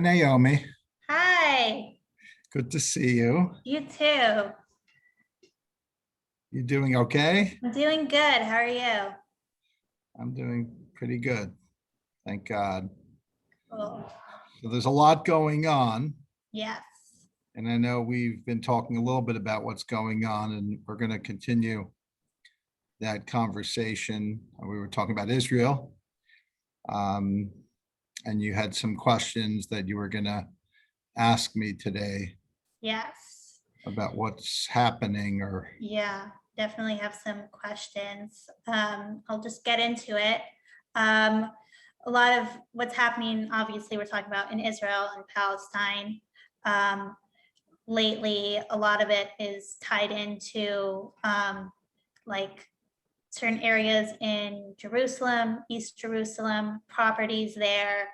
Naomi, Hi, good to see you. you too. You doing okay? I'm doing good. How are you? I'm doing pretty good, thank God. Cool. So there's a lot going on, Yes. and I know we've been talking a little bit about what's going on, and we're going to continue that conversation. We were talking about Israel, um, and you had some questions that you were going to ask me today Yes. about what's happening or Yeah, definitely have some questions. I'll just get into it. Um, a lot of what's happening, obviously, we're talking about in Israel and Palestine. Um, Lately, a lot of it is tied into like certain areas in Jerusalem, East Jerusalem, properties there,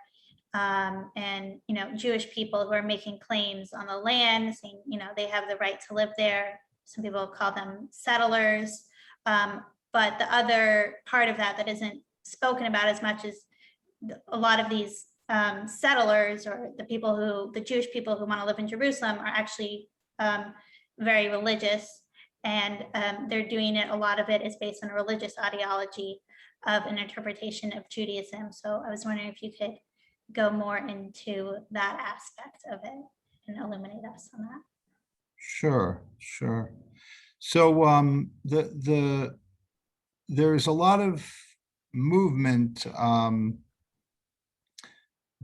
and Jewish people who are making claims on the land, saying they have the right to live there. Some people call them settlers, but the other part of that isn't spoken about as much is a lot of these settlers or the Jewish people who want to live in Jerusalem are actually very religious, and they're doing it. A lot of it is based on a religious ideology of an interpretation of Judaism. So I was wondering if you could go more into that aspect of it and illuminate us on that. Sure. So there's a lot of movement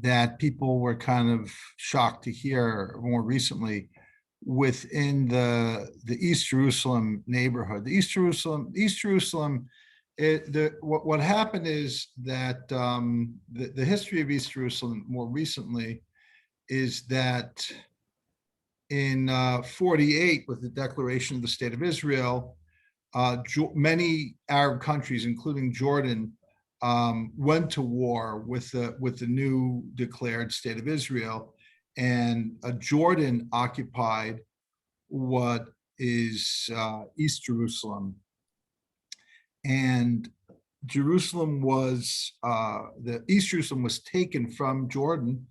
that people were kind of shocked to hear more recently within the East Jerusalem neighborhood. The East Jerusalem. What happened is that the history of East Jerusalem more recently is that in 48, with the declaration of the State of Israel, many Arab countries, including Jordan, went to war with the new declared State of Israel, and Jordan occupied what is East Jerusalem, and Jerusalem was the East Jerusalem was taken from Jordan.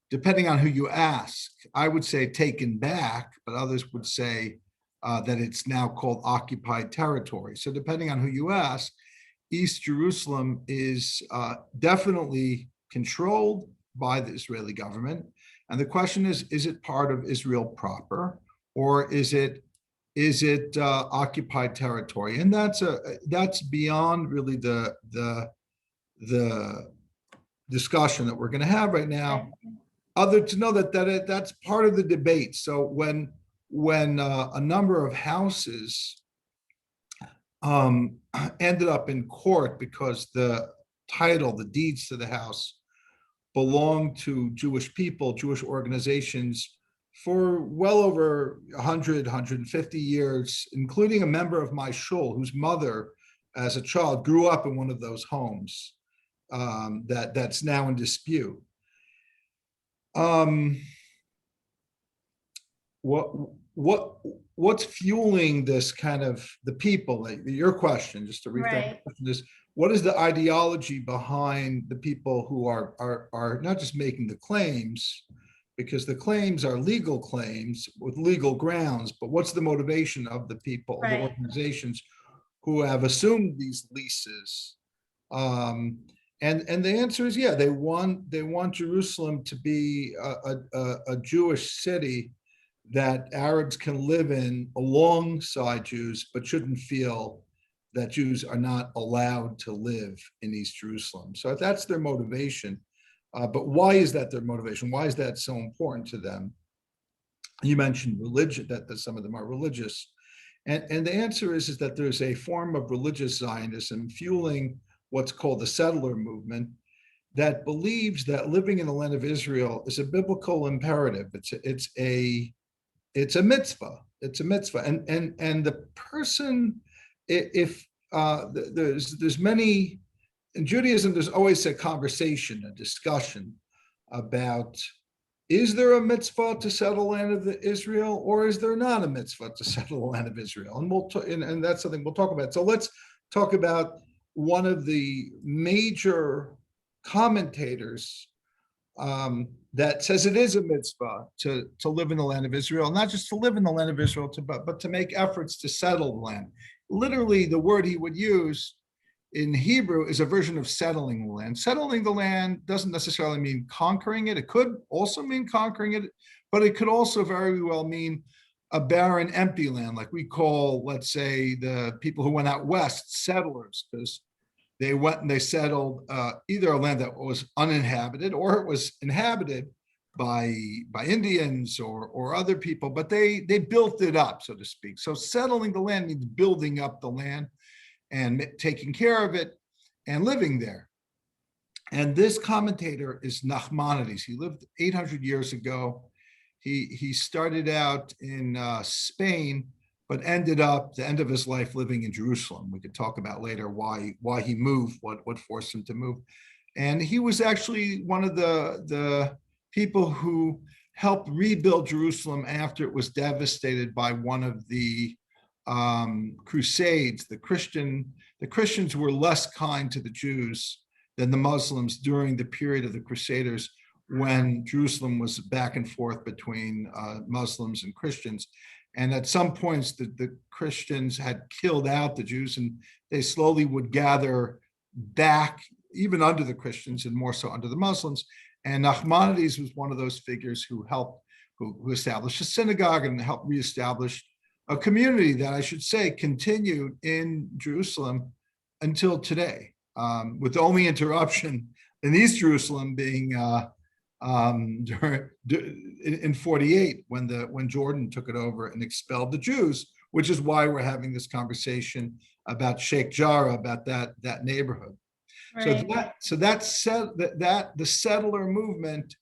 Depending on who you ask, I would say taken back, but others would say that it's now called occupied territory. So depending on who you ask, East Jerusalem is definitely controlled by the Israeli government. And the question is it part of Israel proper, or is it occupied territory? And that's beyond really the discussion that we're going to have right now. Other to know that's part of the debate. So when a number of houses ended up in court because the deeds to the house belonged to Jewish people, Jewish organizations for well over 100, 150 years, including a member of my shul whose mother, as a child, grew up in one of those homes that's now in dispute. What's fueling this kind of the people? Like your question, just to rephrase this, what is the ideology behind the people who are not just making the claims, because the claims are legal claims with legal grounds, but what's the motivation of the people, the organizations who have assumed these leases? And the answer is, yeah, they want Jerusalem to be a Jewish city that Arabs can live in alongside Jews, but shouldn't feel that Jews are not allowed to live in East Jerusalem. So that's their motivation. But why is that their motivation? Why is that so important to them? You mentioned religion, that some of them are religious. And the answer is that there's a form of religious Zionism fueling what's called the settler movement that believes that living in the land of Israel is a biblical imperative. It's a mitzvah. It's a mitzvah. And the person, if there's many in Judaism, there's always a conversation, a discussion about, is there a mitzvah to settle the land of Israel, or is there not a mitzvah to settle the land of Israel? And that's something we'll talk about. So let's talk about one of the major commentators that says it is a mitzvah to live in the land of Israel, not just to live in the land of Israel, but to make efforts to settle the land. Literally, the word he would use in Hebrew is a version of settling the land. Settling the land doesn't necessarily mean conquering it. It could also mean conquering it, but it could also very well mean a barren, empty land, like we call, let's say, the people who went out west settlers, because they went and they settled either a land that was uninhabited or it was inhabited by Indians or other people, but they built it up, so to speak. So settling the land means building up the land and taking care of it and living there. And this commentator is Nahmanides. He lived 800 years ago. He started out in Spain, but ended up the end of his life living in Jerusalem. We could talk about later why he moved, what forced him to move. And he was actually one of the people who helped rebuild Jerusalem after it was devastated by one of the Crusades. The Christians were less kind to the Jews than the Muslims during the period of the Crusaders, when Jerusalem was back and forth between Muslims and Christians. And at some points, the Christians had killed out the Jews, and they slowly would gather back, even under the Christians and more so under the Muslims. And Nahmanides was one of those figures who helped, who established a synagogue and helped reestablish a community that, I should say, continued in Jerusalem until today, with the only interruption in East Jerusalem being in 48, when Jordan took it over and expelled the Jews, which is why we're having this conversation about Sheikh Jarrah, about that neighborhood. Right. So that the settler movement,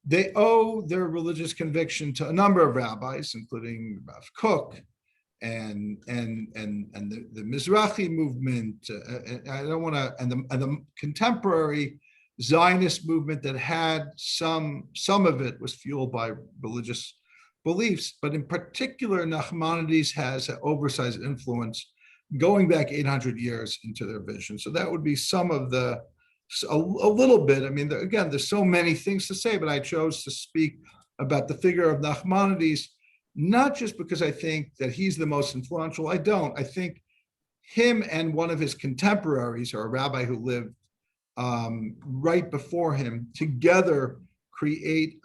they owe their religious conviction to a number of rabbis, including Rav Kook and the Mizrahi movement. I don't want to, and the contemporary Zionist movement that had some of it was fueled by religious beliefs, but in particular, Nahmanides has an oversized influence going back 800 years into their vision. So that would be some of a little bit. I mean, again, there's so many things to say, but I chose to speak about the figure of Nahmanides, not just because I think that he's the most influential. I don't. I think him and one of his contemporaries, or a rabbi who lived right before him, together create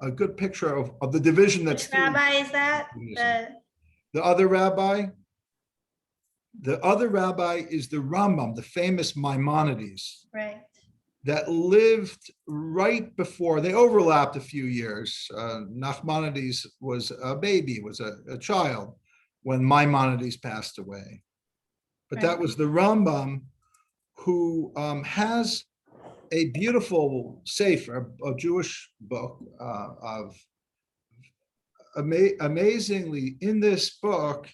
a good picture of the division that's. Which rabbi is that? The other rabbi? The other rabbi is the Rambam, the famous Maimonides. Right. That lived right before, they overlapped a few years. Nachmanides was a baby, was a child when Maimonides passed away. But that was the Rambam, who has a beautiful sefer, a Jewish book amazingly, in this book,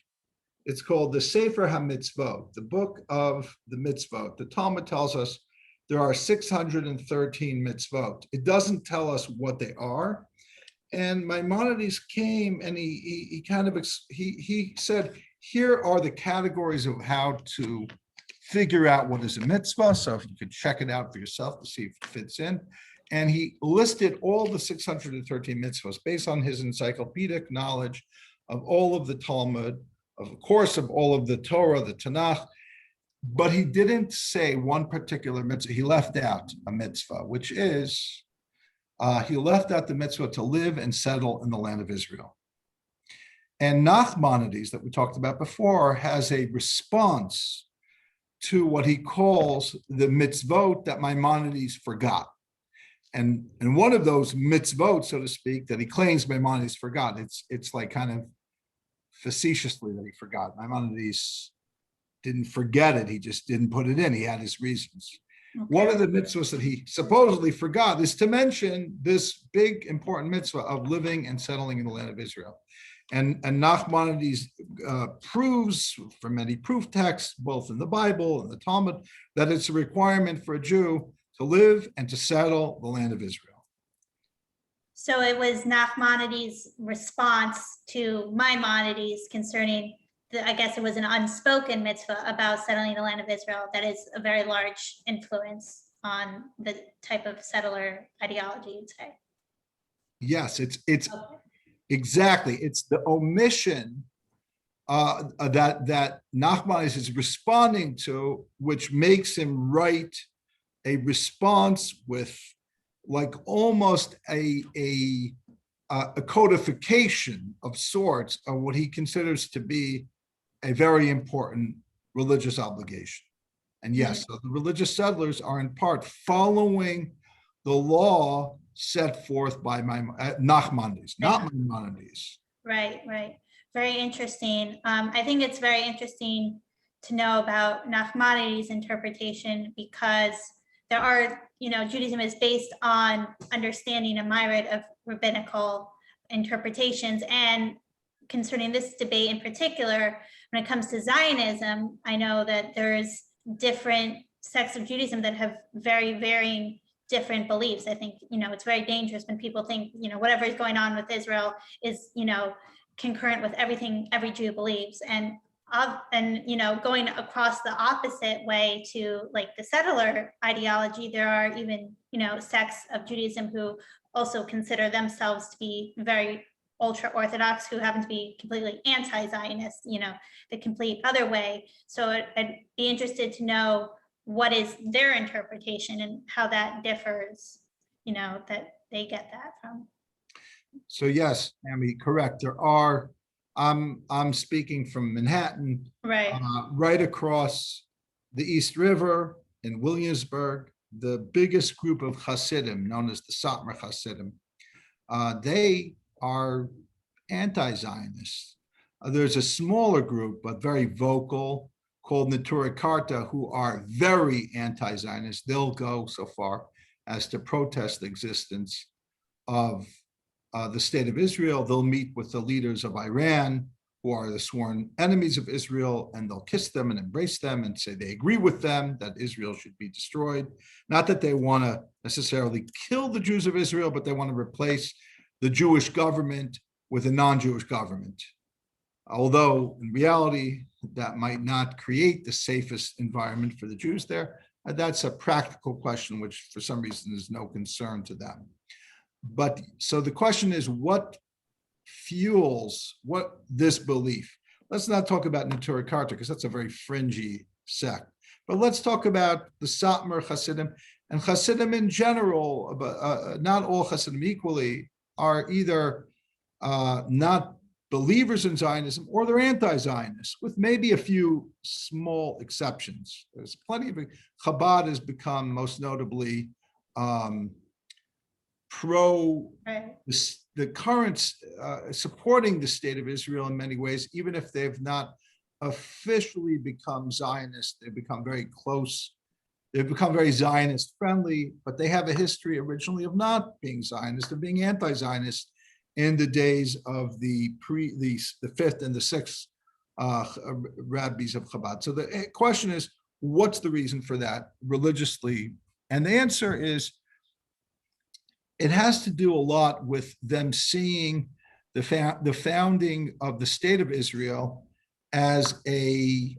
it's called the Sefer HaMitzvot, the book of the mitzvot. The Talmud tells us there are 613 mitzvot. It doesn't tell us what they are. And Maimonides came and he said, here are the categories of how to figure out what is a mitzvah. So if you could check it out for yourself to see if it fits in. And he listed all the 613 mitzvahs based on his encyclopedic knowledge of all of the Talmud, of course, of all of the Torah, the Tanakh, but he didn't say one particular mitzvah. He left out a mitzvah, which is, he left out the mitzvah to live and settle in the land of Israel. And Nachmanides, that we talked about before, has a response to what he calls the mitzvot that Maimonides forgot. And one of those mitzvot, so to speak, that he claims Maimonides forgot, it's like kind of facetiously that he forgot. Maimonides didn't forget it, he just didn't put it in. He had his reasons. Okay. One of the mitzvahs that he supposedly forgot is to mention this big important mitzvah of living and settling in the land of Israel. And Nachmanides proves from many proof texts, both in the Bible and the Talmud, that it's a requirement for a Jew to live and to settle the land of Israel. So it was Nachmanides' response to Maimonides concerning, I guess it was an unspoken mitzvah about settling the land of Israel that is a very large influence. on the type of settler ideology, you'd say. Yes, it's Okay. exactly. It's the omission that Nahmanides is responding to, which makes him write a response with like almost a codification of sorts of what he considers to be a very important religious obligation. And yes, so the religious settlers are in part following the law set forth by Nachmanides, not Maimonides. Right, right. Very interesting. I think it's very interesting to know about Nahmanides' interpretation because there are, Judaism is based on understanding a myriad of rabbinical interpretations. And concerning this debate in particular, when it comes to Zionism, I know that there's different sects of Judaism that have very varying different beliefs. I think, it's very dangerous when people think, whatever is going on with Israel is, concurrent with everything every Jew believes. And going across the opposite way to like the settler ideology, there are even, sects of Judaism who also consider themselves to be very ultra-Orthodox, who happen to be completely anti-Zionist, the complete other way. So I'd be interested to know what is their interpretation and how that differs, that they get that from. So yes, Amy, correct. There are, I'm speaking from Manhattan, Right. Right across the East River in Williamsburg, the biggest group of Hasidim, known as the Satmar Hasidim, they are anti-Zionists. There's a smaller group, but very vocal, called Neturei Karta, who are very anti-Zionist. They'll go so far as to protest the existence of the state of Israel. They'll meet with the leaders of Iran, who are the sworn enemies of Israel, and they'll kiss them and embrace them and say they agree with them that Israel should be destroyed. Not that they want to necessarily kill the Jews of Israel, but they want to replace the Jewish government with a non-Jewish government. Although in reality, that might not create the safest environment for the Jews there. That's a practical question, which for some reason is no concern to them. But so the question is, what fuels this belief? Let's not talk about Neturei Karta because that's a very fringy sect. But let's talk about the Satmar Hasidim and Hasidim in general. Not all Hasidim equally are either not believers in Zionism or they're anti-Zionist, with maybe a few small exceptions. There's plenty of Chabad has become most notably pro the current supporting the state of Israel in many ways, even if they've not officially become Zionist. They've become very close. They've become very Zionist friendly, but they have a history originally of not being Zionist, of being anti-Zionist in the days of the fifth and the sixth rabbis of Chabad. So the question is, what's the reason for that religiously? And the answer is, it has to do a lot with them seeing the founding of the state of Israel as a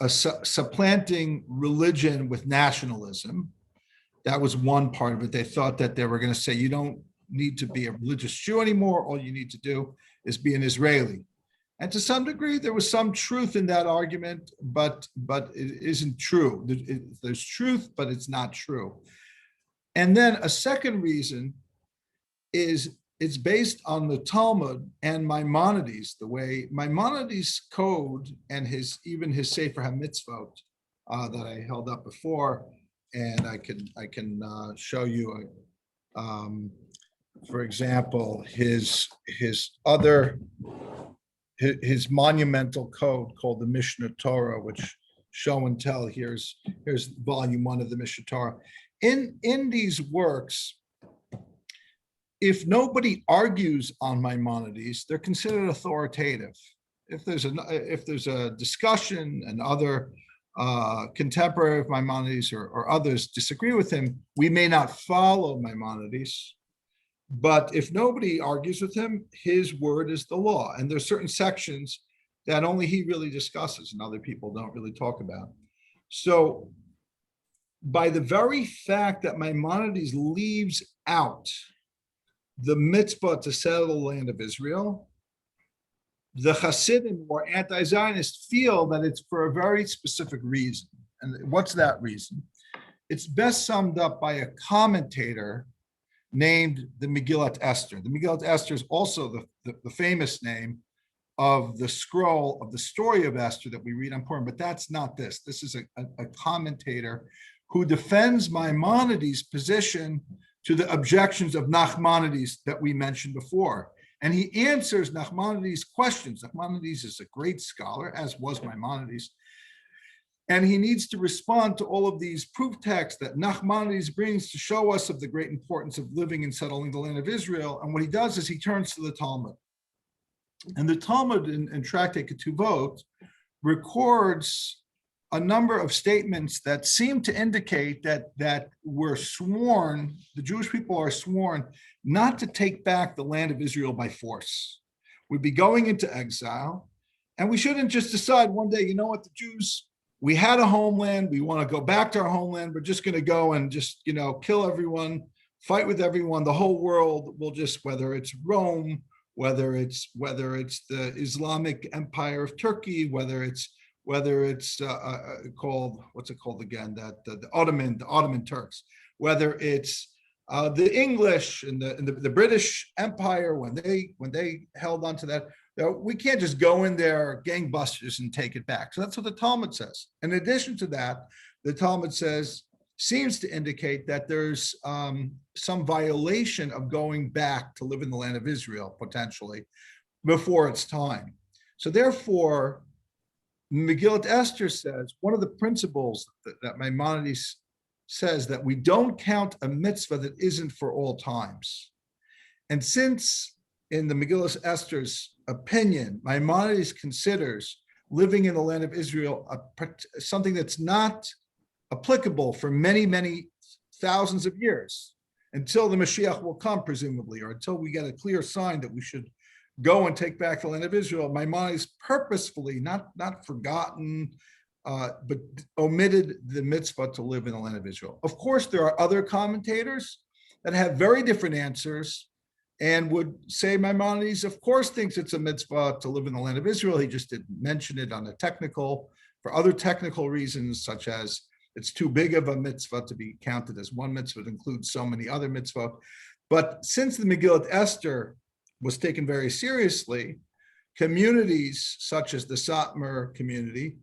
supplanting religion with nationalism. That was one part of it. They thought that they were going to say, you don't need to be a religious Jew anymore. All you need to do is be an Israeli. And to some degree, there was some truth in that argument, but it isn't true. There's truth, but it's not true. And then a second reason is it's based on the Talmud and Maimonides, the way Maimonides' code and even his Sefer HaMitzvot that I held up before, and I can show you, for example, his monumental code called the Mishnah Torah, which show and tell. Here's volume 1 of the Mishnah Torah. In these works, if nobody argues on Maimonides, they're considered authoritative. If there's a discussion and other contemporary of Maimonides or others disagree with him, we may not follow Maimonides. But if nobody argues with him, his word is the law. And there's certain sections that only he really discusses and other people don't really talk about. So by the very fact that Maimonides leaves out the mitzvah to settle the land of Israel, the Hasidim or anti-Zionists feel that it's for a very specific reason. And what's that reason? It's best summed up by a commentator named the Megillat Esther. The Megillat Esther is also the famous name of the scroll of the story of Esther that we read on Purim, but that's not this. This is a commentator who defends Maimonides' position to the objections of Nachmanides that we mentioned before. And he answers Nahmanides' questions. Nahmanides is a great scholar, as was Maimonides. And he needs to respond to all of these proof texts that Nahmanides brings to show us of the great importance of living and settling the land of Israel. And what he does is he turns to the Talmud. And the Talmud in Tractate Ketuvot records a number of statements that seem to indicate that we're sworn, the Jewish people are sworn not to take back the land of Israel by force. We'd be going into exile, and we shouldn't just decide one day, you know what, the Jews, we had a homeland, we want to go back to our homeland, we're just going to go and just, kill everyone, fight with everyone, the whole world will just, whether it's Rome, whether it's the Islamic Empire of Turkey, whether it's called, what's it called again, that the Ottoman Turks, whether it's the English and the British Empire when they held on to that. We can't just go in there gangbusters and take it back. So that's what the Talmud says. In addition to that, the Talmud seems to indicate that there's some violation of going back to live in the land of Israel, potentially, before it's time. So therefore, Megillat Esther says, one of the principles that Maimonides says, that we don't count a mitzvah that isn't for all times. And since in the Megillat Esther's opinion, Maimonides considers living in the land of Israel something that's not applicable for many, many thousands of years, until the Mashiach will come, presumably, or until we get a clear sign that we should go and take back the land of Israel. Maimonides purposefully, not forgotten, but omitted the mitzvah to live in the land of Israel. Of course, there are other commentators that have very different answers and would say Maimonides, of course, thinks it's a mitzvah to live in the land of Israel. He just didn't mention it for other technical reasons, such as it's too big of a mitzvah to be counted as one mitzvah. It includes so many other mitzvah. But since the Megillat Esther was taken very seriously, communities such as the Satmar community,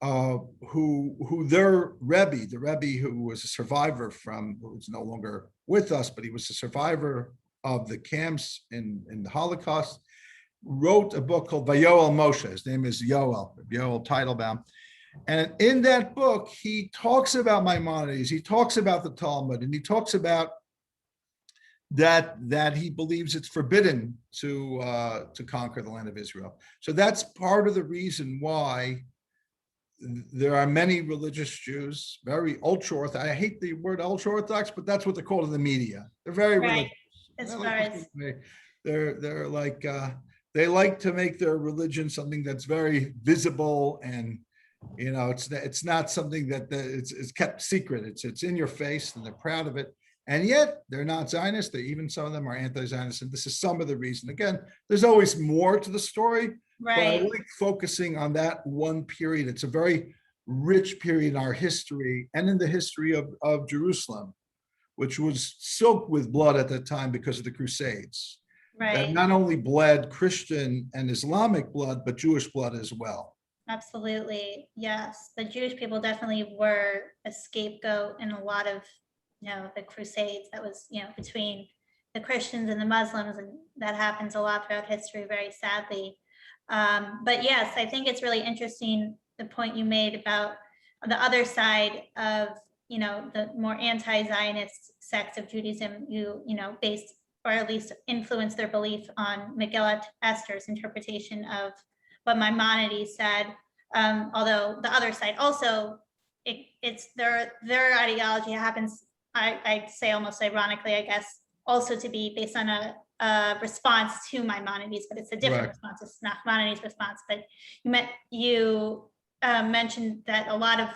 who their Rebbe, the Rebbe who was a survivor who's no longer with us, but he was a survivor of the camps in the Holocaust, wrote a book called Vayoel Moshe. His name is Yoel Teitelbaum. And in that book, he talks about Maimonides, he talks about the Talmud, and he talks about that he believes it's forbidden to conquer the land of Israel. So that's part of the reason why there are many religious Jews, very ultra-Orthodox. I hate the word ultra-Orthodox, but that's what they're called in the media. They're very religious. As far as they're like they like to make their religion something that's very visible, and it's not something that it's kept secret. It's in your face, and they're proud of it. And yet they're not Zionists. Even some of them are anti-Zionist, and this is some of the reason. Again, there's always more to the story, right. But I like focusing on that one period. It's a very rich period in our history and in the history of Jerusalem, which was soaked with blood at that time because of the Crusades. Right. That not only bled Christian and Islamic blood, but Jewish blood as well. Absolutely, yes. The Jewish people definitely were a scapegoat in a lot of, the Crusades. That was, between the Christians and the Muslims, and that happens a lot throughout history, very sadly. But yes, I think it's really interesting, the point you made about the other side of, the more anti-Zionist sects of Judaism, based, or at least influenced their belief on Megillat Esther's interpretation of what Maimonides said. Although the other side also, it's their ideology happens, I'd say almost ironically, I guess, also to be based on a response to Maimonides, but it's a different response. It's Nahmanides' response. But you mentioned that a lot of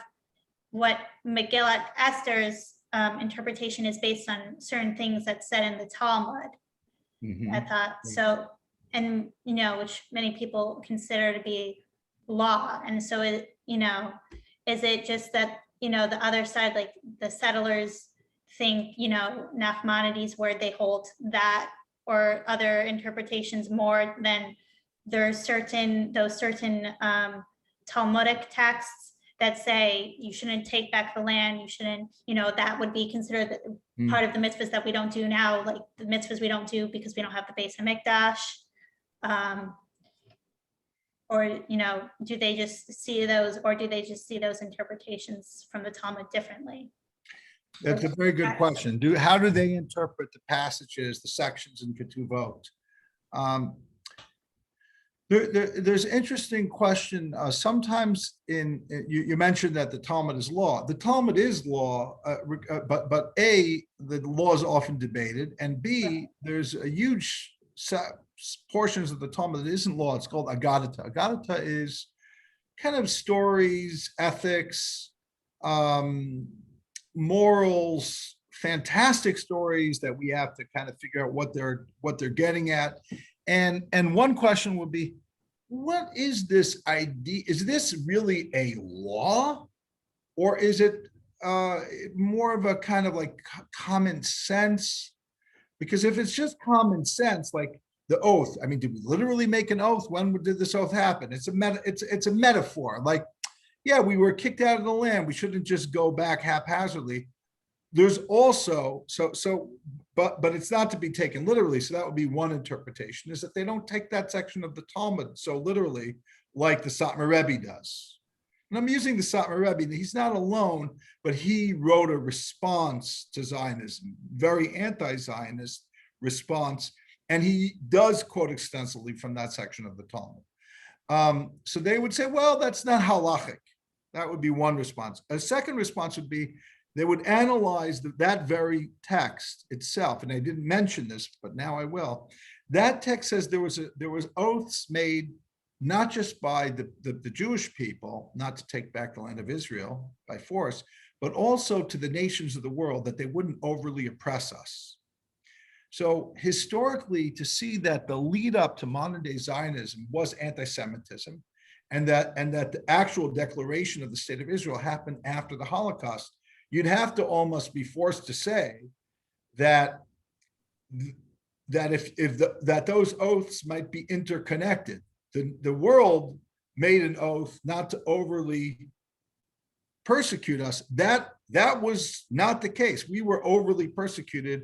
what Megillat Esther's interpretation is based on certain things that's said in the Talmud. I thought so, and which many people consider to be law. And so it, is it just that the other side, like the settlers think Nahmanides word, they hold that, or other interpretations more than those certain Talmudic texts that say you shouldn't take back the land, you shouldn't, that would be considered part of the mitzvahs that we don't do now, like the mitzvahs we don't do because we don't have the Beis Hamikdash. Or, do they just see those, or do they just see those interpretations from the Talmud differently? That's a very good question. How do they interpret the passages, the sections in Ketuvot? There's an interesting question. Sometimes you mentioned that the Talmud is law. The Talmud is law, but A, the law is often debated, and B, there's a huge portions of the Talmud that isn't law. It's called Agadata. Agadata is kind of stories, ethics, morals, fantastic stories that we have to kind of figure out what they're getting at. And one question would be, what is this idea? Is this really a law, or is it more of a kind of like common sense? Because if it's just common sense, like the oath, I mean, did we literally make an oath? When did this oath happen? It's a metaphor. Like, yeah, we were kicked out of the land. We shouldn't just go back haphazardly. There's also but it's not to be taken literally. So that would be one interpretation, is that they don't take that section of the Talmud so literally, like the Satmar Rebbe does. And I'm using the Satmar Rebbe. He's not alone, but he wrote a response to Zionism, very anti-Zionist response, and he does quote extensively from that section of the Talmud. So they would say, well, that's not halachic. That would be one response. A second response would be, they would analyze that very text itself, and I didn't mention this, but now I will. That text says there was oaths made not just by the Jewish people not to take back the land of Israel by force, but also to the nations of the world, that they wouldn't overly oppress us. So historically, to see that the lead up to modern day Zionism was anti-Semitism, and that the actual declaration of the state of Israel happened after the Holocaust, you'd have to almost be forced to say that those oaths might be interconnected. The world made an oath not to overly persecute us. That was not the case. We were overly persecuted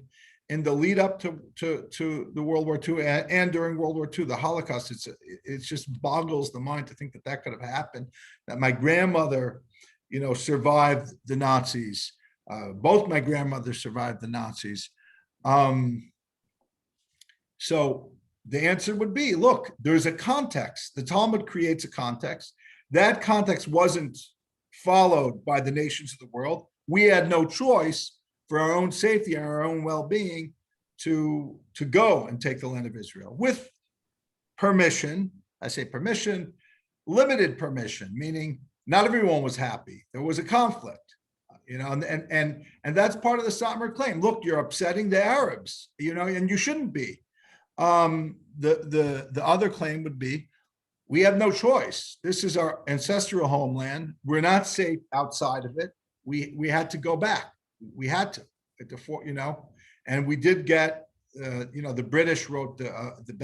in the lead up to the World War II and during World War II, the Holocaust. It just boggles the mind to think that could have happened. That my grandmother, survived the Nazis. Both my grandmothers survived the Nazis. So the answer would be, look, there's a context. The Talmud creates a context. That context wasn't followed by the nations of the world. We had no choice for our own safety and our own well-being to go and take the land of Israel with permission. I say permission, limited permission, meaning not everyone was happy. There was a conflict, and that's part of the Satmar claim. Look, you're upsetting the Arabs, and you shouldn't be. The other claim would be, we have no choice. This is our ancestral homeland. We're not safe outside of it. We had to go back. We had to, and we did get, the British wrote the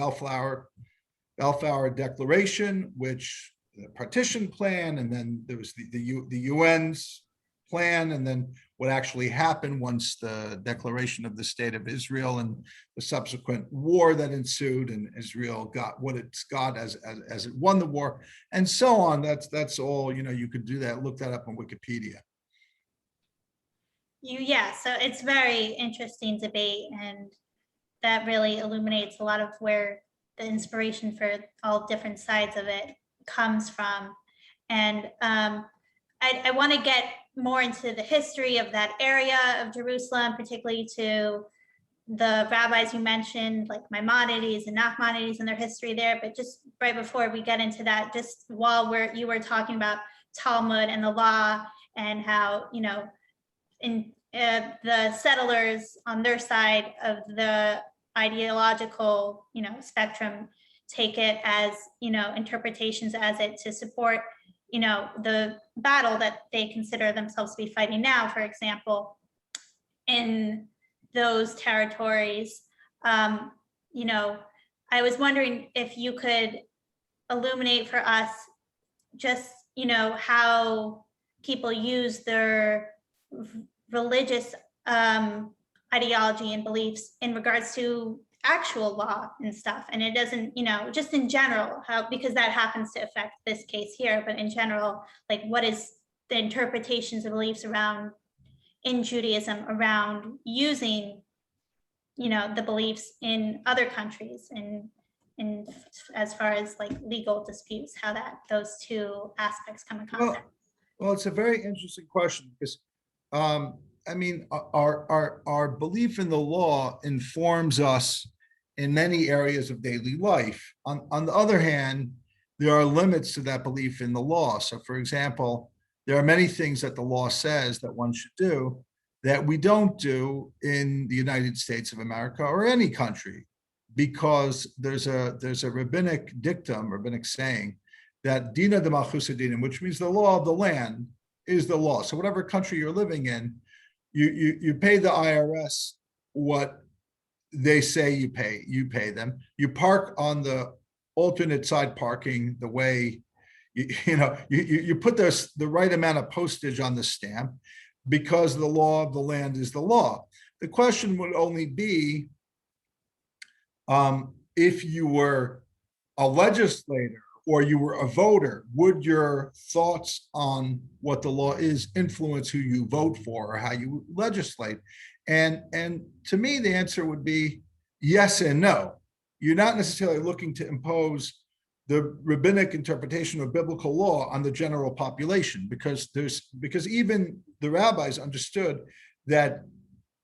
Balfour Declaration, which the partition plan, and then there was the UN's plan, and then what actually happened once the declaration of the state of Israel and the subsequent war that ensued, and Israel got what it's got as it won the war, and so on. That's all. You could do that. Look that up on Wikipedia. So it's very interesting debate, and that really illuminates a lot of where the inspiration for all different sides of it comes from. And I want to get more into the history of that area of Jerusalem, particularly to the rabbis you mentioned, like Maimonides and Nachmanides and their history there. But just right before we get into that, just while you were talking about Talmud and the law and how, in the settlers on their side of the ideological, spectrum take it as, interpretations as it to support, the battle that they consider themselves to be fighting now, for example, in those territories. I was wondering if you could illuminate for us just, how people use their religious ideology and beliefs in regards to actual law and stuff. And it doesn't, just in general, how, because that happens to affect this case here, but in general, like what is the interpretations and beliefs around in Judaism around using, the beliefs in other countries and as far as like legal disputes, how those two aspects come in contact. Well, it's a very interesting question because, I mean, our belief in the law informs us in many areas of daily life. On the other hand, there are limits to that belief in the law. So, for example, there are many things that the law says that one should do that we don't do in the United States of America or any country, because there's a rabbinic dictum, rabbinic saying that dina de malchus dinim, which means the law of the land is the law. So whatever country you're living in, you pay the IRS what they say you pay them. You park on the alternate side parking the way you put the right amount of postage on the stamp, because the law of the land is the law. The question would only be, if you were a legislator or you were a voter, would your thoughts on what the law is influence who you vote for or how you legislate? And to me, the answer would be yes and no. You're not necessarily looking to impose the rabbinic interpretation of biblical law on the general population, because even the rabbis understood that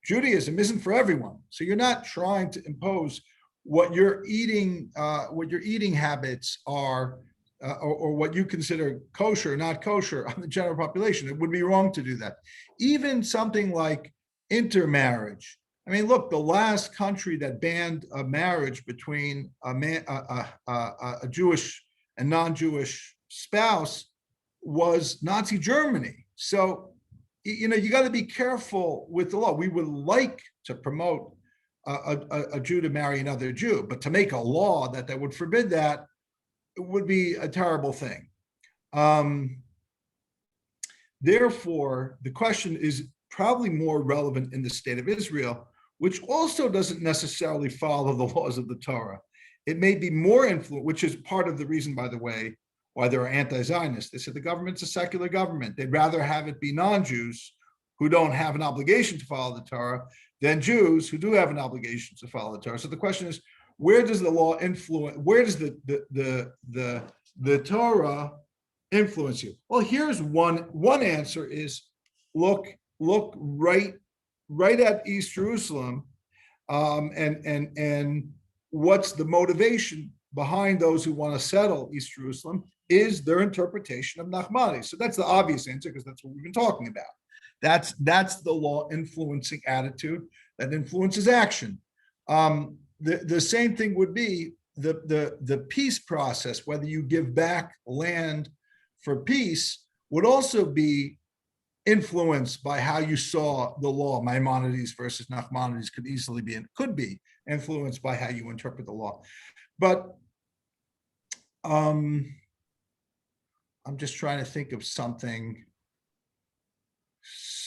Judaism isn't for everyone. So you're not trying to impose what your eating habits are, or what you consider kosher or not kosher on the general population. It would be wrong to do that. Even something like intermarriage. I mean, look, the last country that banned a marriage between a Jewish and non-Jewish spouse was Nazi Germany. So, you got to be careful with the law. We would like to promote a Jew to marry another Jew, but to make a law that would forbid that, it would be a terrible thing. Therefore, the question is probably more relevant in the state of Israel, which also doesn't necessarily follow the laws of the Torah. It may be more influential, which is part of the reason, by the way, why there are anti-Zionists. They said the government's a secular government. They'd rather have it be non-Jews who don't have an obligation to follow the Torah than Jews who do have an obligation to follow the Torah. So the question is, where does the law influence? Where does the Torah influence you? Well, here's one answer is look right at East Jerusalem, and what's the motivation behind those who want to settle East Jerusalem is their interpretation of Nahmanides. So that's the obvious answer, because that's what we've been talking about. That's the law influencing attitude that influences action. The same thing would be the peace process, whether you give back land for peace, would also be influenced by how you saw the law. Maimonides versus Nachmanides could be influenced by how you interpret the law. But I'm just trying to think of something.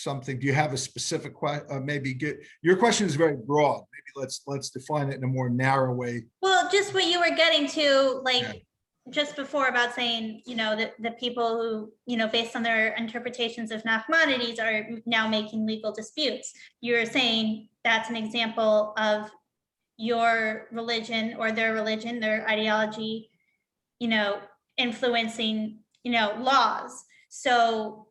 Do you have a specific question? Your question is very broad. Maybe let's define it in a more narrow way. Well, just what you were getting to, just before, about saying, the people who, based on their interpretations of Nahmanides are now making legal disputes. You're saying that's an example of your religion or their religion, their ideology, influencing, laws. So,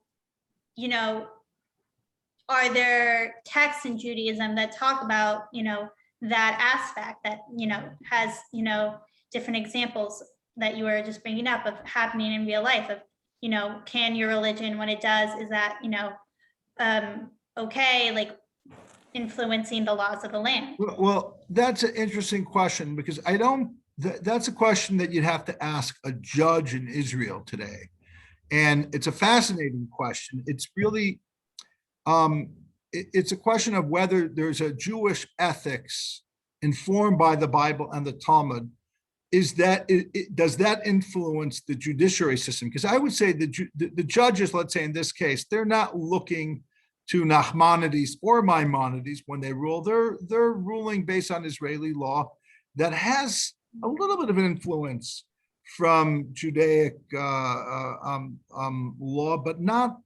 are there texts in Judaism that talk about, that aspect that, has, different examples that you were just bringing up of happening in real life, of, can your religion, when it does, is that, okay, like influencing the laws of the land? Well, that's an interesting question because that's a question that you'd have to ask a judge in Israel today. And it's a fascinating question. It's really, it's a question of whether there's a Jewish ethics informed by the Bible and the Talmud. Does that influence the judiciary system? Because I would say the judges, let's say in this case, they're not looking to Nahmanides or Maimonides when they rule. They're ruling based on Israeli law that has a little bit of an influence from Judaic law, but not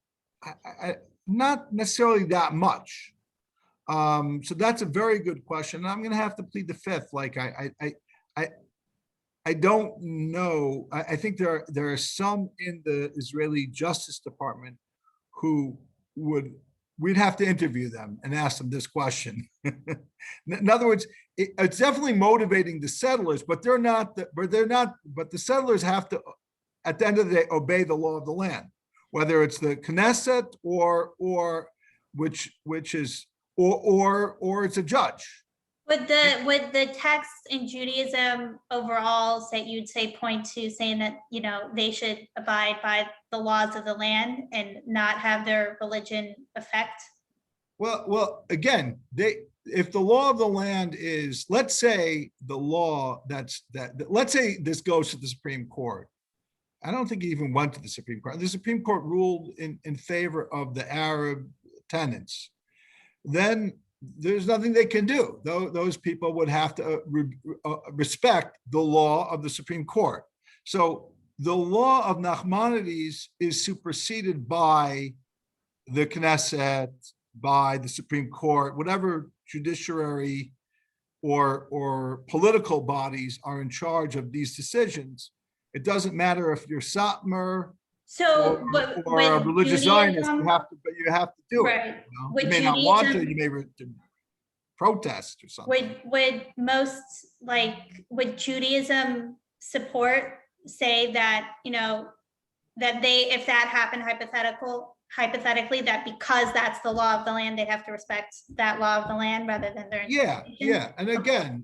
necessarily that much. So that's a very good question. And I'm going to have to plead the fifth. Like I don't know. I think there are some in the Israeli Justice Department who we'd have to interview them and ask them this question. In other words, it's definitely motivating the settlers, but the settlers have to, at the end of the day, obey the law of the land, whether it's the Knesset or it's a judge. Would the texts in Judaism overall point to saying that, they should abide by the laws of the land and not have their religion affect? Well, again, if the law of the land is, let's say let's say this goes to the Supreme Court. I don't think it even went to the Supreme Court. The Supreme Court ruled in favor of the Arab tenants. Then there's nothing they can do. Those people would have to respect the law of the Supreme Court. So the law of Nahmanides is superseded by the Knesset, by the Supreme Court, whatever judiciary or political bodies are in charge of these decisions. It doesn't matter if you're Satmar or a religious Zionist, you have to do right. it. You may not want to, you may protest or something. Would Judaism support, say that, that if that happened hypothetically, that because that's the law of the land, they'd have to respect that law of the land rather than their Yeah. And again,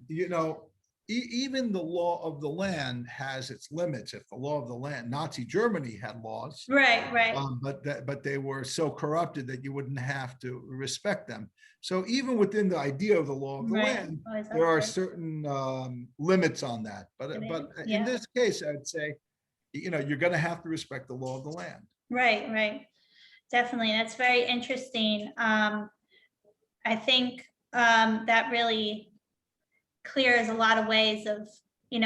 even the law of the land has its limits. If the law of the land, Nazi Germany had laws, right, but they were so corrupted that you wouldn't have to respect them. So even within the idea of the law of the land, there are certain limits on that. But in this case, I'd say, you're going to have to respect the law of the land. Right. Definitely, that's very interesting. I think that really clears a lot of ways of, we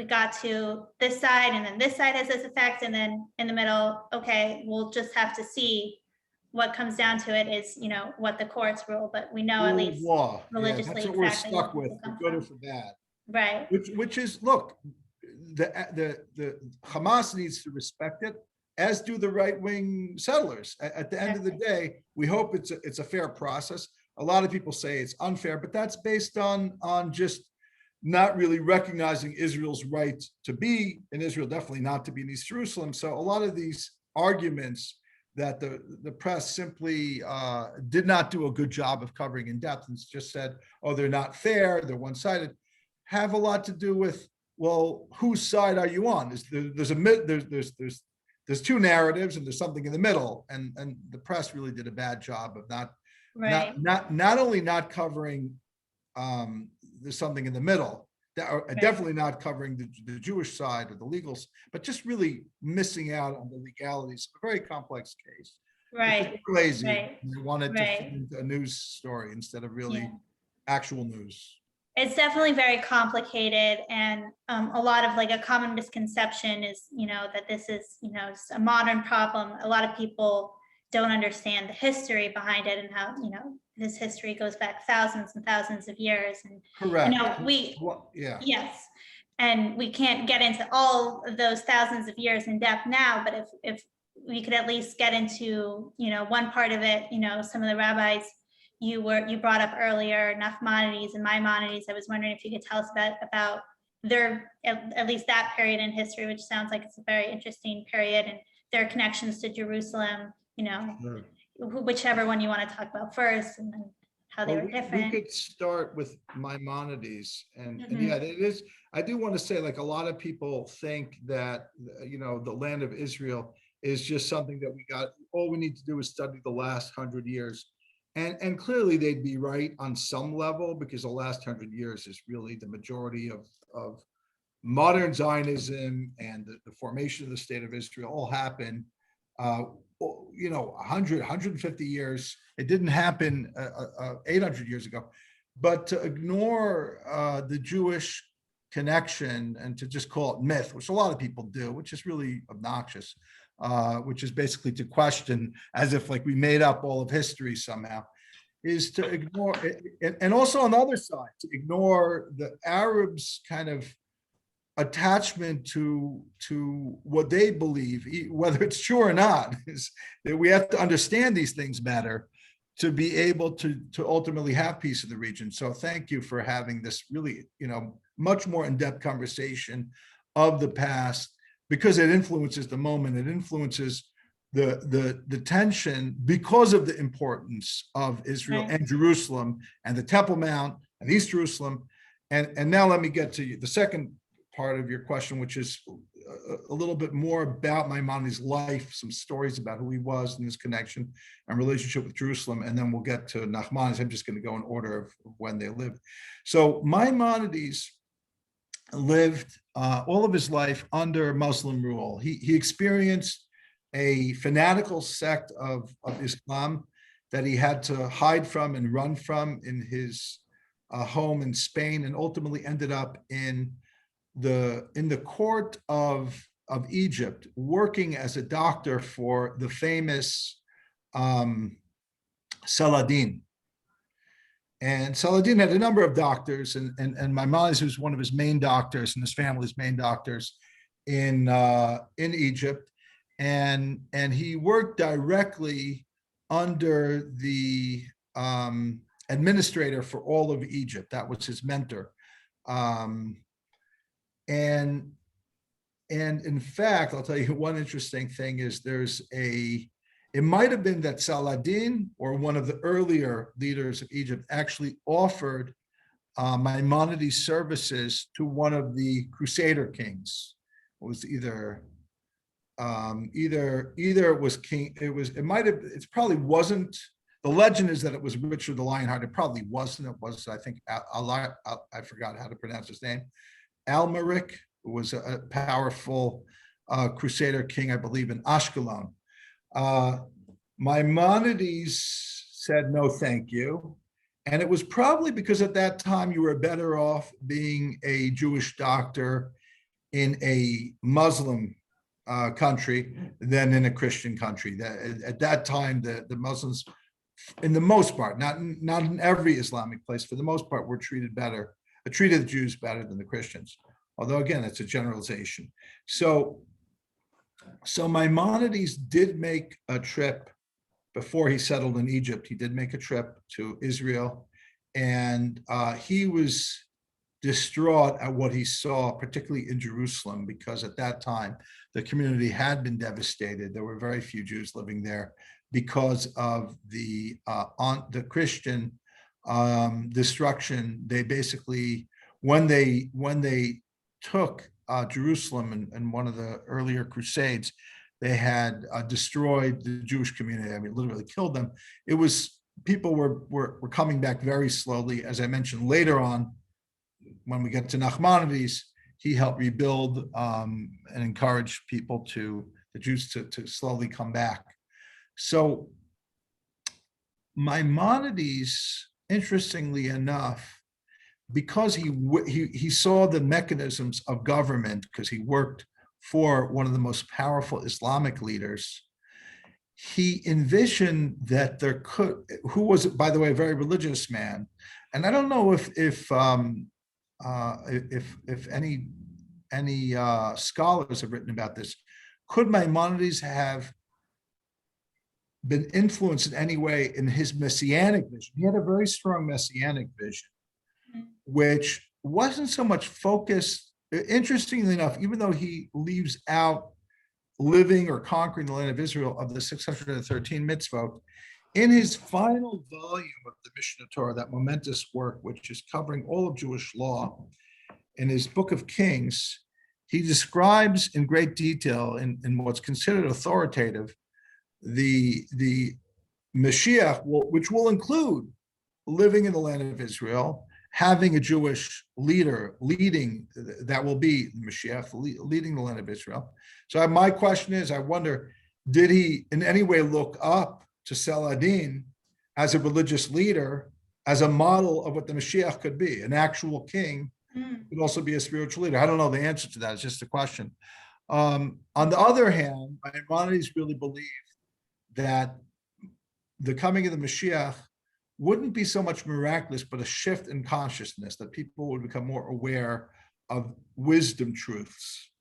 got to this side and then this side has this effect, and then in the middle, okay, we'll just have to see what comes down to it is, what the courts rule, but we know at least law. religiously that's what we're stuck with, for good or for bad. Right. Which is, look, the Hamas needs to respect it, as do the right-wing settlers. At the end of the day, we hope it's a fair process. A lot of people say it's unfair, but that's based on just not really recognizing Israel's right to be in Israel, definitely not to be in East Jerusalem. So a lot of these arguments that the press simply did not do a good job of covering in depth and just said, oh, they're not fair, they're one-sided, have a lot to do with, well, whose side are you on? There's two narratives and there's something in the middle, and the press really did a bad job of not only not covering there's something in the middle, definitely not covering the Jewish side or the legals, but just really missing out on the legalities of a very complex case. Right. Crazy. Right. They wanted to fit into a news story instead of really actual news. It's definitely very complicated, and a lot of a common misconception is, that this is, a modern problem. A lot of people don't understand the history behind it and how, this history goes back thousands and thousands of years. And correct. Yes. And we can't get into all of those thousands of years in depth now, but if we could at least get into, one part of it, some of the rabbis you brought up earlier, Nachmanides and Maimonides. I was wondering if you could tell us about at least that period in history, which sounds like it's a very interesting period, and their connections to Jerusalem, Sure. whichever one you want to talk about first, and then how they Well, were we different. could start with Maimonides, and Mhm. yeah, it is. I do want to say, like, a lot of people think that the land of Israel is just something that we got. All we need to do is study the last 100 years, and clearly they'd be right on some level, because the last 100 years is really the majority of modern Zionism, and the formation of the state of Israel all happened, 100, 150 years. It didn't happen 800 years ago. But to ignore the Jewish connection and to just call it myth, which a lot of people do, which is really obnoxious, which is basically to question as if like we made up all of history somehow, is to ignore, and also on the other side, to ignore the Arabs' kind of attachment to what they believe, whether it's true or not, is that we have to understand these things better to be able to ultimately have peace in the region. So thank you for having this really, much more in-depth conversation of the past, because it influences the moment. It influences the tension because of the importance of Israel Right. and Jerusalem and the Temple Mount and East Jerusalem. And now let me get to the second part of your question, which is a little bit more about Maimonides' life, some stories about who he was and his connection and relationship with Jerusalem, and then we'll get to Nahmanides. I'm just going to go in order of when they lived. So Maimonides lived all of his life under Muslim rule. He experienced a fanatical sect of Islam that he had to hide from and run from in his home in Spain, and ultimately ended up in the court of Egypt, working as a doctor for the famous Saladin. And Saladin had a number of doctors, and Maimonides was one of his main doctors and his family's main doctors in Egypt, and he worked directly under the administrator for all of Egypt. That was his mentor. And in fact, I'll tell you one interesting thing is it might have been that Saladin or one of the earlier leaders of Egypt actually offered Maimonides' services to one of the Crusader kings. It was either it was king. It probably wasn't. The legend is that it was Richard the Lionheart. It probably wasn't. It was, I think, I forgot how to pronounce his name. Almeric, who was a powerful Crusader king, I believe, in Ashkelon. Maimonides said, no, thank you. And it was probably because at that time you were better off being a Jewish doctor in a Muslim country than in a Christian country. At that time, the Muslims, in the most part, not in every Islamic place, for the most part, were treated the Jews better than the Christians. Although, again, it's a generalization. So Maimonides did make a trip before he settled in Egypt. He did make a trip to Israel, and he was distraught at what he saw, particularly in Jerusalem, because at that time, the community had been devastated. There were very few Jews living there because of the Christian destruction. They basically, when they took Jerusalem in one of the earlier crusades, they had destroyed the Jewish community. I mean, literally killed them. It was, people were coming back very slowly. As I mentioned later on, when we get to Nahmanides, he helped rebuild and encourage people the Jews to slowly come back. So Maimonides, interestingly enough, because he saw the mechanisms of government, because he worked for one of the most powerful Islamic leaders, he envisioned that there could, who was, by the way, a very religious man. And I don't know if any scholars have written about this. Could Maimonides have been influenced in any way in his messianic vision? He had a very strong messianic vision, which wasn't so much focused interestingly enough, even though he leaves out living or conquering the land of Israel of the 613 mitzvot, in his final volume of the Mishnah Torah, that momentous work, which is covering all of Jewish law, in his book of Kings, he describes in great detail, in what's considered authoritative, the Mashiach, which will include living in the land of Israel, having a Jewish leader leading, that will be the Mashiach, leading the land of Israel. So my question is, I wonder, did he in any way look up to Saladin as a religious leader, as a model of what the Mashiach could be, an actual king, could also be a spiritual leader? I don't know the answer to that. It's just a question. On the other hand, Maimonides really believed that the coming of the Mashiach wouldn't be so much miraculous, but a shift in consciousness, that people would become more aware of wisdom truths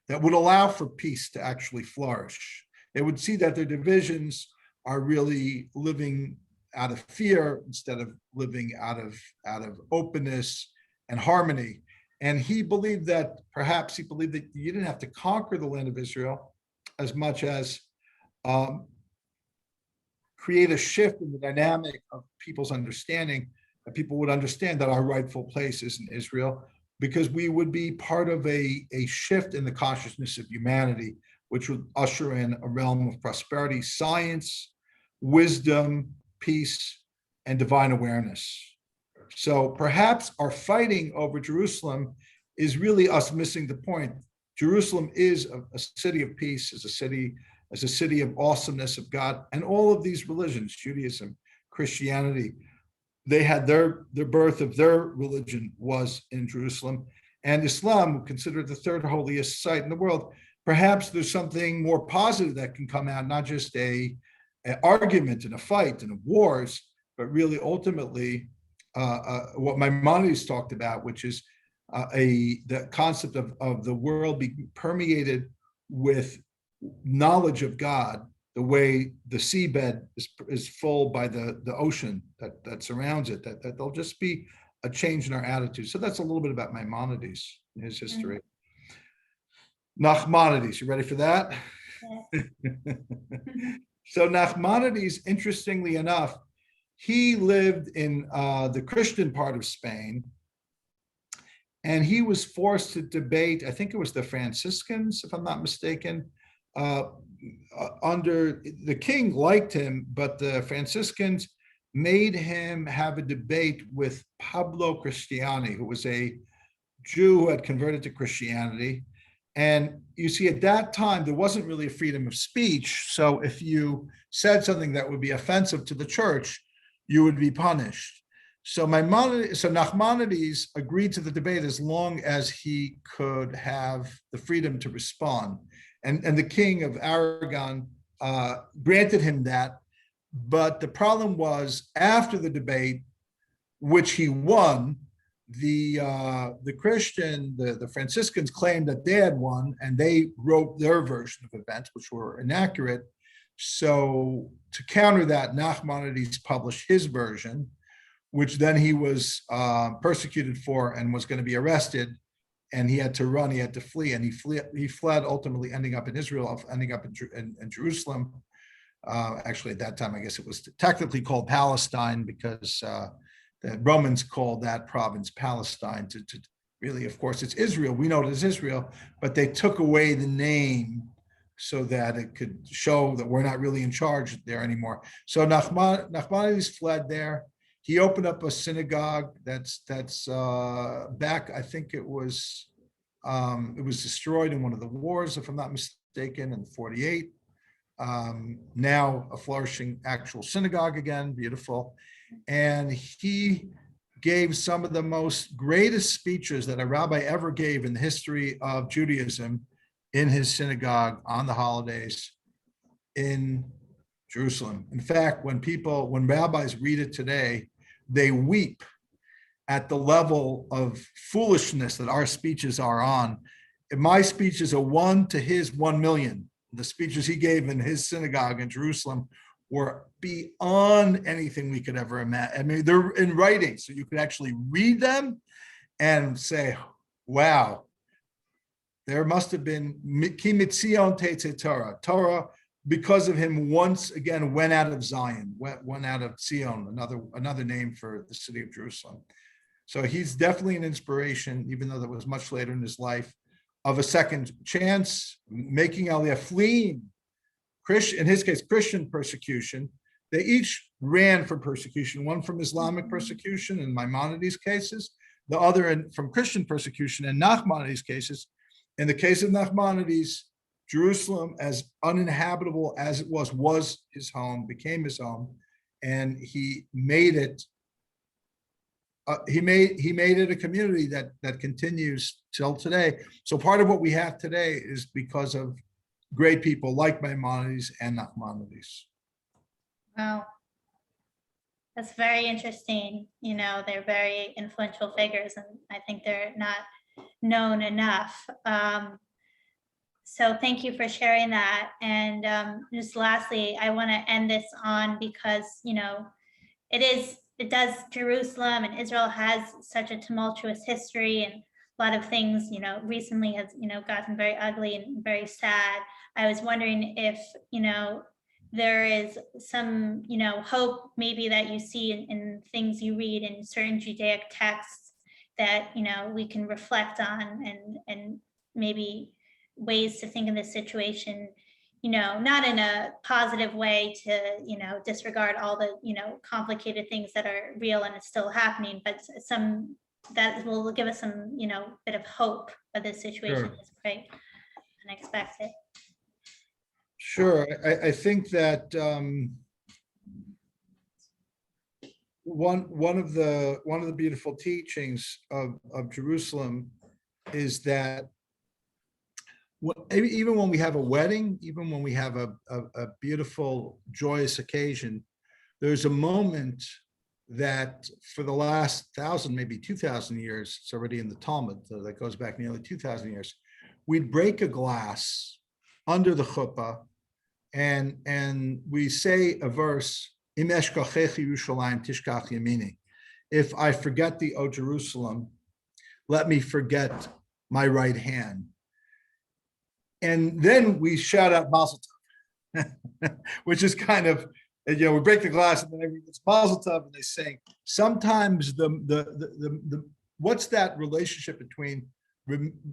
that would allow for peace to actually flourish. They would see that their divisions are really living out of fear instead of living out of openness and harmony. And he believed that, perhaps he believed that you didn't have to conquer the land of Israel as much as create a shift in the dynamic of people's understanding, that people would understand that our rightful place is in Israel, because we would be part of a shift in the consciousness of humanity, which would usher in a realm of prosperity, science, wisdom, peace, and divine awareness. So perhaps our fighting over Jerusalem is really us missing the point. Jerusalem is a city of peace, is a city of awesomeness of God, and all of these religions, Judaism, Christianity, they had their birth of their religion was in Jerusalem, and Islam, considered the third holiest site in the world. Perhaps there's something more positive that can come out, not just an argument and a fight and wars, but really ultimately what Maimonides talked about, which is the concept of the world being permeated with knowledge of God, the way the seabed is full by the ocean that surrounds it, that there'll just be a change in our attitude. So that's a little bit about Maimonides and his history. Nachmanides, you ready for that? Yes. So Nahmanides, interestingly enough, he lived in the Christian part of Spain, and he was forced to debate, I think it was the Franciscans, if I'm not mistaken, under the king liked him, but the Franciscans made him have a debate with Pablo Cristiani, who was a Jew who had converted to Christianity. And you see, at that time, there wasn't really a freedom of speech. So if you said something that would be offensive to the church, you would be punished. So Nahmanides agreed to the debate as long as he could have the freedom to respond. And the king of Aragon granted him that. But the problem was, after the debate, which he won, the Franciscans claimed that they had won, and they wrote their version of events, which were inaccurate. So to counter that, Nahmanides published his version, which then he was persecuted for and was going to be arrested. And he had to run, he had to flee, and he fled, ultimately ending up in Israel, ending up in Jerusalem. Actually, at that time, I guess it was technically called Palestine, because the Romans called that province Palestine to really, of course, it's Israel. We know it as Israel, but they took away the name so that it could show that we're not really in charge there anymore. So Nahmanides fled there. He opened up a synagogue that's back, I think it was destroyed in one of the wars, if I'm not mistaken, in 48. Now a flourishing actual synagogue again, beautiful. And he gave some of the most greatest speeches that a rabbi ever gave in the history of Judaism in his synagogue on the holidays in Jerusalem. In fact, when rabbis read it today, they weep at the level of foolishness that our speeches are on. My speech is a 1 to his 1 million. The speeches he gave in his synagogue in Jerusalem were beyond anything we could ever imagine. I mean, they're in writing, so you could actually read them and say, wow, there must have been Ki Mitzion Teitze Torah. Torah, because of him, once again went out of Zion, went out of Zion, another name for the city of Jerusalem. So he's definitely an inspiration, even though that was much later in his life, of a second chance, making Aliyah, fleeing Christian, in his case, Christian persecution. They each ran from persecution, one from Islamic persecution in Maimonides cases, the other from Christian persecution in Nahmanides cases. In the case of Nahmanides, Jerusalem, as uninhabitable as it was his home, became his home, and he made it. He made it a community that continues till today. So part of what we have today is because of great people like Maimonides and Nachmanides. Wow. That's very interesting. They're very influential figures, and I think they're not known enough. So thank you for sharing that. And just lastly, I want to end this on because, Jerusalem and Israel has such a tumultuous history, and a lot of things, recently has, gotten very ugly and very sad. I was wondering if, there is some, hope maybe that you see in things you read in certain Judaic texts that, we can reflect on, and maybe ways to think in this situation, not in a positive way to, disregard all the, complicated things that are real and it's still happening, but some that will give us some, bit of hope of this situation is quite unexpected. Sure. I think that one of the beautiful teachings of Jerusalem is that even when we have a wedding, even when we have a beautiful, joyous occasion, there's a moment that for the last 1,000, maybe 2,000 years, it's already in the Talmud, so that goes back nearly 2,000 years, we'd break a glass under the chuppah, and we say a verse, Im eshkachechi Yerushalayim tishkach yamini. If I forget thee, O Jerusalem, let me forget my right hand. And then we shout out Mazel Tov, which is kind of, we break the glass and then everyone's Mazel Tov, and they sing. Sometimes the what's that relationship between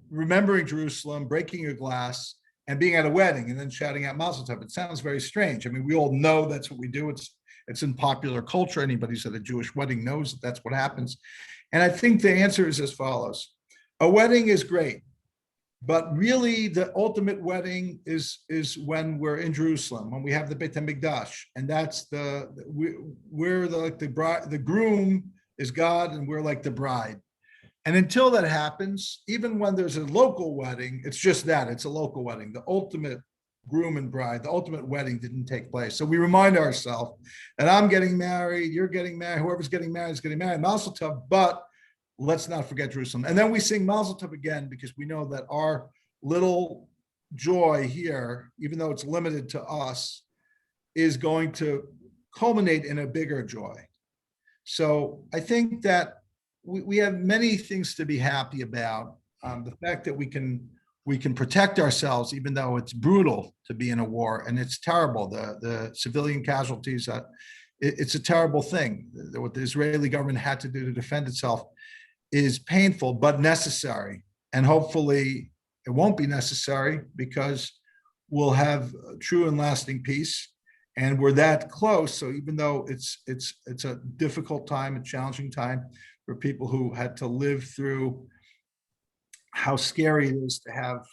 remembering Jerusalem, breaking a glass, and being at a wedding and then shouting out Mazel Tov? It sounds very strange. I mean, we all know that's what we do. It's in popular culture. Anybody who's at a Jewish wedding knows that's what happens. And I think the answer is as follows. A wedding is great, but really the ultimate wedding is when we're in Jerusalem, when we have the Beit HaMikdash, and that's we're like the bride, the groom is God, and we're like the bride. And until that happens, even when there's a local wedding, it's just that, it's a local wedding. The ultimate groom and bride, the ultimate wedding didn't take place. So we remind ourselves that I'm getting married, you're getting married, whoever's getting married is getting married, Mazel Tov, but let's not forget Jerusalem. And then we sing Mazel Tov again, because we know that our little joy here, even though it's limited to us, is going to culminate in a bigger joy. So I think that we have many things to be happy about. The fact that we can protect ourselves, even though it's brutal to be in a war, and it's terrible. The civilian casualties, it's a terrible thing. What the Israeli government had to do to defend itself is painful, but necessary. And hopefully it won't be necessary, because we'll have true and lasting peace. And we're that close. So even though it's a difficult time, a challenging time for people who had to live through how scary it is to have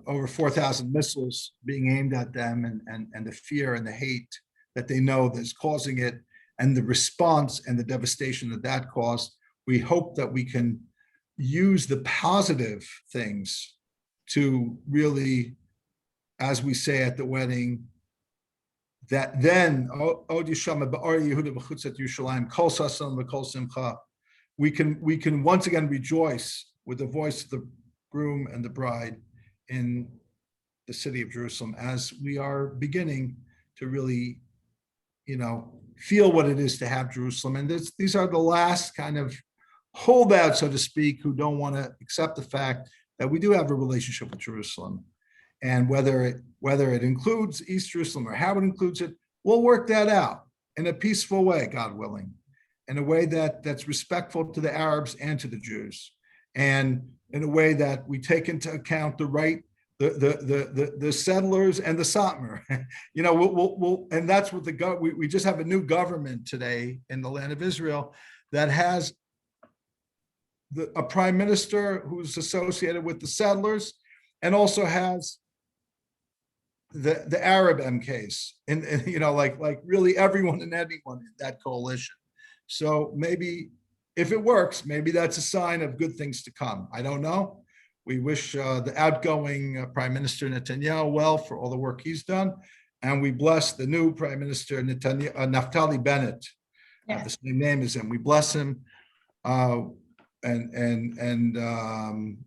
over 4,000 missiles being aimed at them, and the fear and the hate that they know that's causing it, and the response and the devastation that caused, we hope that we can use the positive things to really, as we say at the wedding, that then we can once again rejoice with the voice of the groom and the bride in the city of Jerusalem, as we are beginning to really, feel what it is to have Jerusalem. And these are the last kind of holdouts, so to speak, who don't want to accept the fact that we do have a relationship with Jerusalem. And whether it includes East Jerusalem or how it includes it, we'll work that out in a peaceful way, God willing, in a way that's respectful to the Arabs and to the Jews, and in a way that we take into account the settlers and the Satmar. We'll and that's what we just have a new government today in the land of Israel that has a prime minister who's associated with the settlers, and also has the Arab MKs, and like really everyone and anyone in that coalition. So maybe if it works, maybe that's a sign of good things to come. I don't know. We wish the outgoing Prime Minister Netanyahu well for all the work he's done, and we bless the new Prime Minister Naftali Bennett, the same name as him. We bless him, and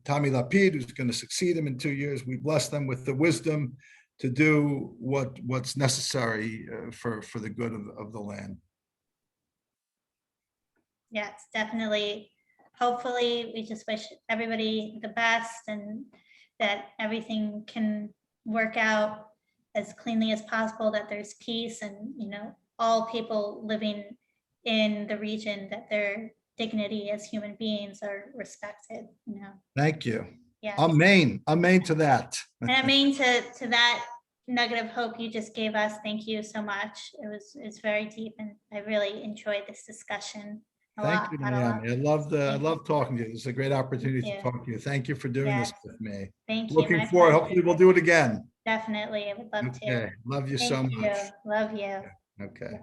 Tommy Lapid, who's going to succeed him in 2 years. We bless them with the wisdom to do what's necessary for the good of the land. Yes, definitely. Hopefully, we just wish everybody the best and that everything can work out as cleanly as possible, that there's peace, and all people living in the region, that their dignity as human beings are respected. Thank you. Yeah. Amen to that. And amen to that nugget of hope you just gave us. Thank you so much. It's very deep, and I really enjoyed this discussion. Thank you, Naomi. I love talking to you. It's a great opportunity to talk to you. Thank you for doing this with me. Thank you. Looking forward. Hopefully we'll do it again. Definitely. I would love to. Love you so much. Love you. Okay.